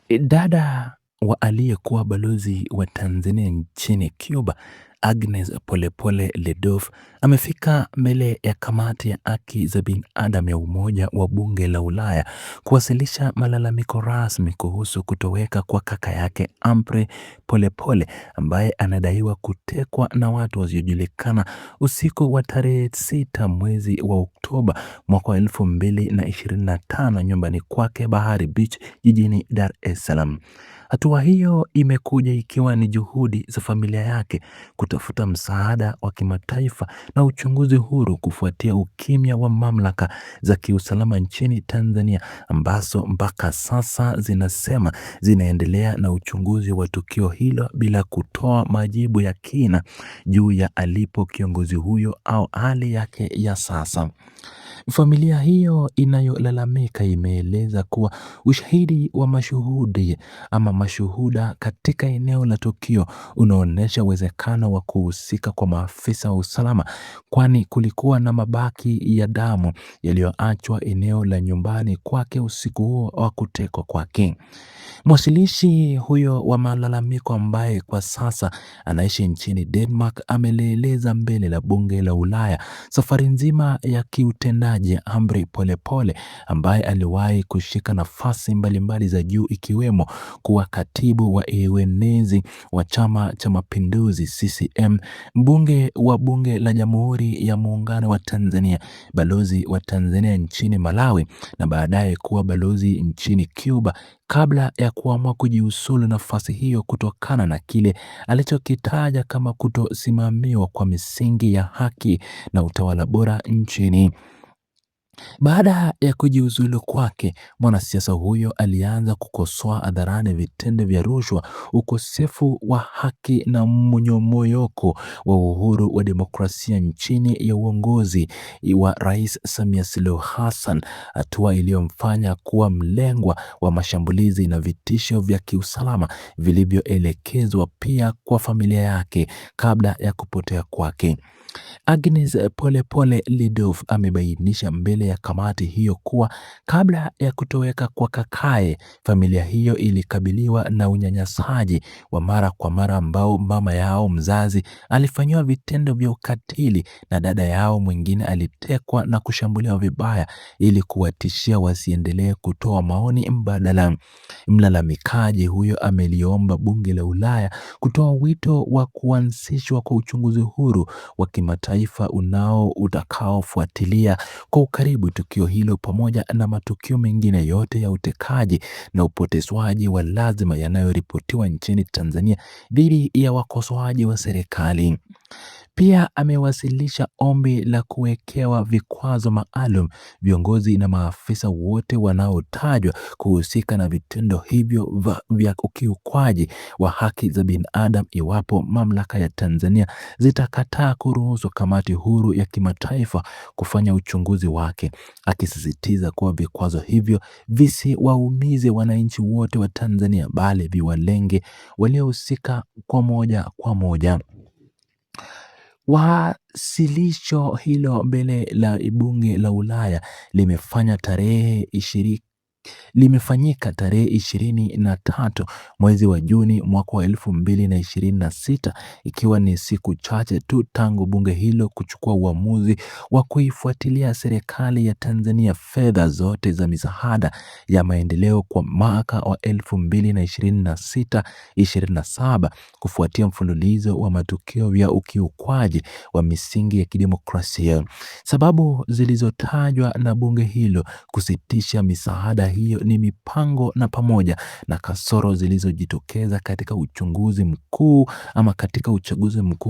Dada wa aliyekuwa balozi wa Tanzania nchini Cuba, Agnes Polepole Ledouf, amefika mbele ya kamati ya haki za binadamu ya Umoja wa Bunge la Ulaya kuwasilisha malalamiko rasmi kuhusu kutoweka kwa kaka yake Humphrey Polepole ambaye anadaiwa kutekwa na watu wasiojulikana usiku wa tarehe 6 mwezi wa Oktoba mwaka wa 2025 nyumbani kwake Bahari Beach jijini Dar es Salaam. Hatua hiyo imekuja ikiwa ni juhudi za familia yake kutafuta msaada wa kimataifa na uchunguzi huru kufuatia ukimya wa mamlaka za kiusalama nchini Tanzania ambazo mpaka sasa zinasema zinaendelea na uchunguzi wa tukio hilo bila kutoa majibu ya kina juu ya alipo kiongozi huyo au hali yake ya sasa. Familia hiyo inayolalamika imeeleza kuwa ushahidi wa mashuhuda katika eneo la tukio unaonyesha uwezekano wa kuhusika kwa maafisa wa usalama, kwani kulikuwa na mabaki ya damu yaliyoachwa eneo la nyumbani kwake usiku huo wa kutekwa kwake. Mwasilishi huyo wa malalamiko ambaye kwa sasa anaishi nchini Denmark amelieleza mbele la bunge la Ulaya safari nzima ya kiutendaji Humphrey Polepole ambaye aliwahi kushika nafasi mbalimbali za juu ikiwemo kuwa katibu wa uenezi wa Chama cha Mapinduzi CCM, mbunge wa Bunge la Jamhuri ya Muungano wa Tanzania, balozi wa Tanzania nchini Malawi na baadaye kuwa balozi nchini Cuba kabla ya kuamua kujiuzulu nafasi hiyo kutokana na kile alichokitaja kama kutosimamiwa kwa misingi ya haki na utawala bora nchini. Baada ya kujiuzulu kwake, mwanasiasa huyo alianza kukosoa hadharani vitendo vya rushwa, ukosefu wa haki na mmonyoko wa uhuru wa demokrasia nchini ya uongozi wa Rais Samia Suluhu Hassan, hatua iliyomfanya kuwa mlengwa wa mashambulizi na vitisho vya kiusalama vilivyoelekezwa pia kwa familia yake kabla ya kupotea kwake. Agnes Polepole Ledouf amebainisha mbele ya kamati hiyo kuwa kabla ya kutoweka kwa kakaye, familia hiyo ilikabiliwa na unyanyasaji wa mara kwa mara ambao mama yao mzazi alifanyiwa vitendo vya ukatili na dada yao mwingine alitekwa na kushambuliwa vibaya ili kuwatishia wasiendelee kutoa maoni mbadala. Mlalamikaji huyo ameliomba bunge la Ulaya kutoa wito wa kuanzishwa kwa uchunguzi huru wa kimataifa utakaofuatilia kwa ukaribu tukio hilo pamoja na matukio mengine yote ya utekaji na upotezwaji wa lazima yanayoripotiwa nchini Tanzania dhidi ya wakosoaji wa serikali. Pia amewasilisha ombi la kuwekewa vikwazo maalum viongozi na maafisa wote wanaotajwa kuhusika na vitendo hivyo vya ukiukwaji wa haki za binadamu iwapo mamlaka ya Tanzania zitakataa kuruhusu kamati huru ya kimataifa kufanya uchunguzi wake, akisisitiza kuwa vikwazo hivyo visiwaumize wananchi wote wa Tanzania bali viwalenge waliohusika kwa moja. Wasilisho hilo mbele la bunge la Ulaya limefanyika tarehe 23 mwezi wa Juni mwaka wa 2026, ikiwa ni siku chache tu tangu bunge hilo kuchukua uamuzi wa kuifuatilia serikali ya Tanzania fedha zote za misaada ya maendeleo kwa mwaka wa 2026-27 kufuatia mfululizo wa matukio ya ukiukwaji wa misingi ya kidemokrasia. Sababu zilizotajwa na bunge hilo kusitisha misaada hiyo ni mipango na pamoja na kasoro zilizojitokeza katika uchaguzi mkuu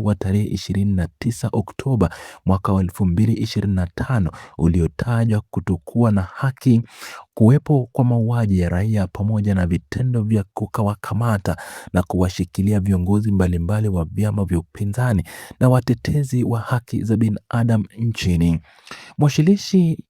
wa tarehe 29 Oktoba mwaka wa 2025 uliotajwa kutokuwa na haki, kuwepo kwa mauaji ya raia pamoja na vitendo vya kuwakamata na kuwashikilia viongozi mbalimbali wa vyama vya upinzani na watetezi wa haki za binadamu nchini. Mwakilishi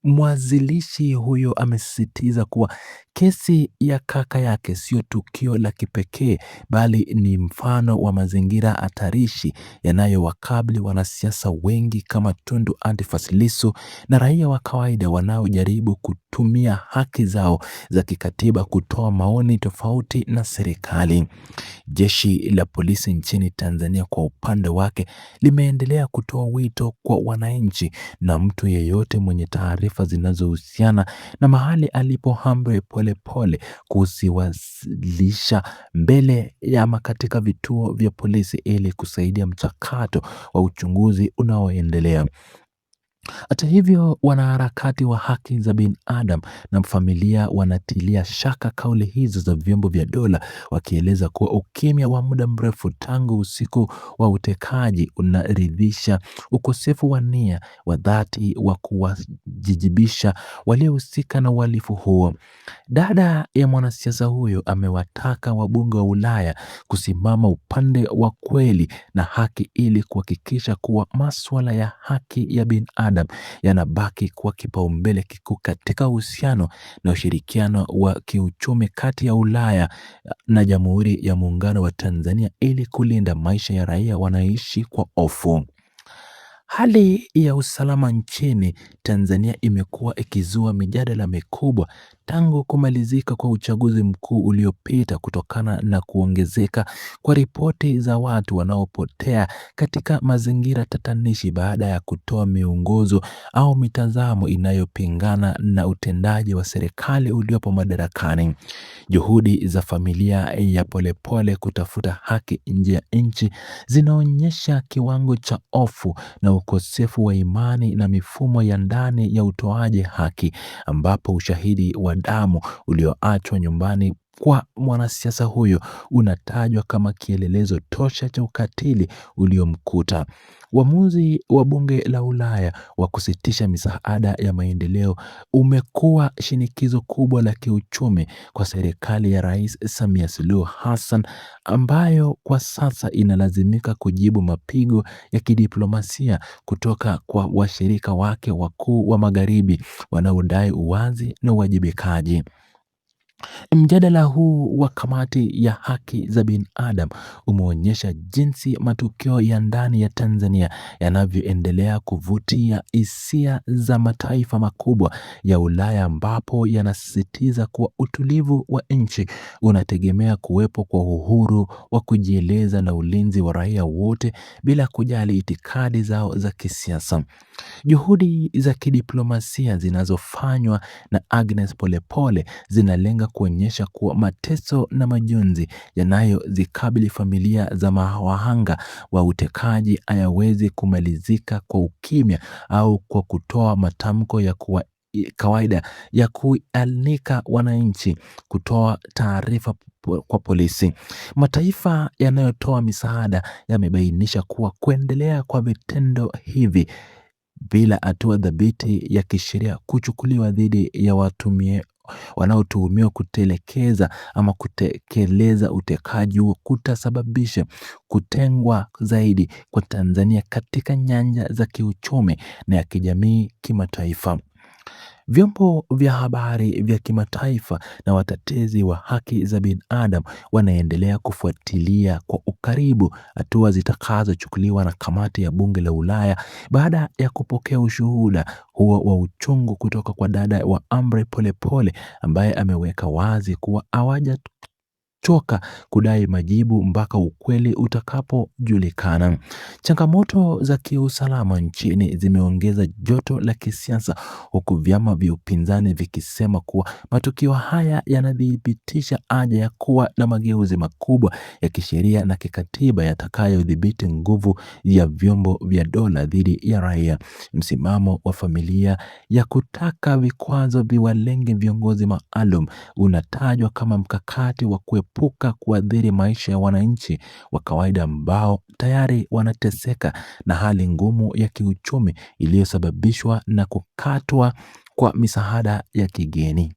Mwanzilishi huyo amesisitiza kuwa kesi ya kaka yake sio tukio la kipekee bali ni mfano wa mazingira hatarishi yanayowakabili wanasiasa wengi kama Tundu Antipas Lissu na raia wa kawaida wanaojaribu kutumia haki zao za kikatiba kutoa maoni tofauti na serikali. Jeshi la polisi nchini Tanzania kwa upande wake limeendelea kutoa wito kwa wananchi na mtu yeyote mwenye taarifa zinazohusiana na mahali alipo Humphrey Polepole kuziwasilisha mbele ya katika vituo vya polisi ili kusaidia mchakato wa uchunguzi unaoendelea. Hata hivyo, wanaharakati wa haki za binadamu na familia wanatilia shaka kauli hizo za vyombo vya dola, wakieleza kuwa ukimya wa muda mrefu tangu usiku wa utekaji unaridhisha ukosefu wa nia wa dhati wa kuwajibisha waliohusika na uhalifu huo. Dada ya mwanasiasa huyo amewataka wabunge wa Ulaya kusimama upande wa kweli na haki ili kuhakikisha kuwa masuala ya haki ya binadamu yanabaki kuwa kipaumbele kikuu katika uhusiano na ushirikiano wa kiuchumi kati ya Ulaya na Jamhuri ya Muungano wa Tanzania ili kulinda maisha ya raia wanaishi kwa hofu. Hali ya usalama nchini Tanzania imekuwa ikizua mijadala mikubwa tangu kumalizika kwa uchaguzi mkuu uliopita kutokana na kuongezeka kwa ripoti za watu wanaopotea katika mazingira tatanishi baada ya kutoa miongozo au mitazamo inayopingana na utendaji wa serikali uliopo madarakani. Juhudi za familia ya Polepole kutafuta haki nje ya nchi zinaonyesha kiwango cha hofu na ukosefu wa imani na mifumo ya ndani ya utoaji haki, ambapo ushahidi wa damu ulioachwa nyumbani kwa mwanasiasa huyo unatajwa kama kielelezo tosha cha ukatili uliomkuta. Uamuzi wa bunge la Ulaya wa kusitisha misaada ya maendeleo umekuwa shinikizo kubwa la kiuchumi kwa serikali ya Rais Samia Suluhu Hassan, ambayo kwa sasa inalazimika kujibu mapigo ya kidiplomasia kutoka kwa washirika wake wakuu wa Magharibi wanaodai uwazi na uwajibikaji. Mjadala huu wa kamati ya haki za binadamu umeonyesha jinsi matukio ya ndani ya Tanzania yanavyoendelea kuvutia hisia za mataifa makubwa ya Ulaya, ambapo yanasisitiza kuwa utulivu wa nchi unategemea kuwepo kwa uhuru wa kujieleza na ulinzi wa raia wote bila kujali itikadi zao za kisiasa. Juhudi za kidiplomasia zinazofanywa na Agnes Polepole zinalenga kuonyesha kuwa mateso na majonzi yanayozikabili familia za wahanga wa utekaji hayawezi kumalizika kwa ukimya au kwa kutoa matamko ya kawaida ya kualika wananchi kutoa taarifa kwa polisi. Mataifa yanayotoa misaada yamebainisha kuwa kuendelea kwa vitendo hivi bila hatua dhabiti ya kisheria kuchukuliwa dhidi ya wanaotuhumiwa kutelekeza ama kutekeleza utekaji huo kutasababisha kutengwa zaidi kwa Tanzania katika nyanja za kiuchumi na ya kijamii kimataifa. Vyombo vya habari vya kimataifa na watetezi wa haki za binadamu wanaendelea kufuatilia kwa ukaribu hatua zitakazochukuliwa na kamati ya bunge la Ulaya baada ya kupokea ushuhuda huo wa uchungu kutoka kwa dada wa Humphrey Polepole, ambaye ameweka wazi kuwa hawajachoka kudai majibu mpaka ukweli utakapojulikana. Changamoto za kiusalama nchini zimeongeza joto la kisiasa, huku vyama vya upinzani vikisema kuwa matukio haya yanadhibitisha haja ya kuwa na mageuzi makubwa ya kisheria na kikatiba yatakayodhibiti nguvu ya vyombo vya dola dhidi ya raia. Msimamo wa familia ya kutaka vikwazo viwalenge viongozi maalum unatajwa kama mkakati wa kuepuka kuathiri maisha ya wananchi wa kawaida ambao tayari wanateseka na hali ngumu ya kiuchumi iliyosababishwa na kukatwa kwa misaada ya kigeni.